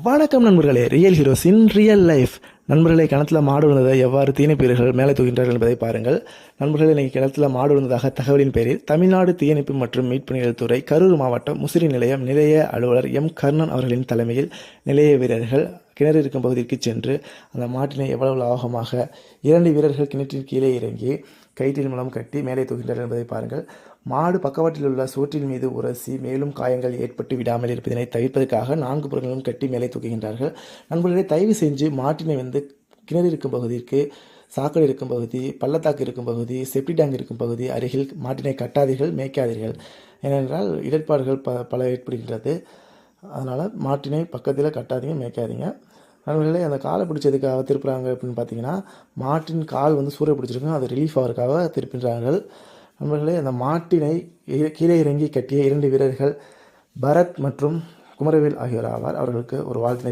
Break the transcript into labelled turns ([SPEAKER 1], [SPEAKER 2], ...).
[SPEAKER 1] வணக்கம் நண்பர்களே, real heroes இன் real life. நண்பர்களை கிணத்துல மாடு விழுந்ததை எவ்வாறு தீயணைப்பீரர்கள் மேலே தூக்கின்றார்கள் என்பதை பாருங்கள். நண்பர்களே, இன்றைக்கி கிணத்துல மாடு விழுந்ததாக தகவலின் பேரில் தமிழ்நாடு தீயணைப்பு மற்றும் மீட்புணிகள் துறை கரூர் மாவட்டம் முசிறி நிலைய அலுவலர் எம் கர்ணன் அவர்களின் தலைமையில் நிலைய வீரர்கள் கிணறு இருக்கும் பகுதிக்கு சென்று அந்த மாட்டினை எவ்வளவு லாபமாக 2 வீரர்கள் கிணற்றின் கீழே இறங்கி கயிற்றின் மூலம் கட்டி மேலே தூக்கின்றார்கள் என்பதை பாருங்கள். மாடு பக்கவாட்டில் உள்ள சோற்றின் மீது உரசி மேலும் காயங்கள் ஏற்பட்டு விடாமல் இருப்பதனை தவிர்ப்பதற்காக 4 புறங்களும் கட்டி மேலே தூக்குகின்றார்கள். நண்பர்களே, தயவு செஞ்சு மாட்டினை கிணறு இருக்கும் பகுதிக்கு, சாக்கடை இருக்கும் பகுதி, பள்ளத்தாக்கு இருக்கும் பகுதி, செப்டி டேங்க் இருக்கும் பகுதி அருகில் மாட்டினை கட்டாதீர்கள், மேய்க்காதீர்கள். ஏனென்றால் இடர்பாடுகள் பல ஏற்படுகின்றது. அதனால் மாட்டினை பக்கத்தில் கட்டாதீங்க, மேய்க்காதீங்க. நண்பர்களே, அந்த காலை பிடிச்சதுக்காக திருப்புறாங்க அப்படின்னு பார்த்தீங்கன்னா, மாட்டின் கால் சூறை பிடிச்சிருக்கும், அது ரிலீஃப் ஆகிறதுக்காக திருப்பின்றார்கள். நண்பர்களே, அந்த மாட்டினை கீழே இறங்கி கட்டிய 2 வீரர்கள் பரத் மற்றும் குமரவேல் ஆகியோர் ஆவார். அவர்களுக்கு ஒரு வாழ்த்தினை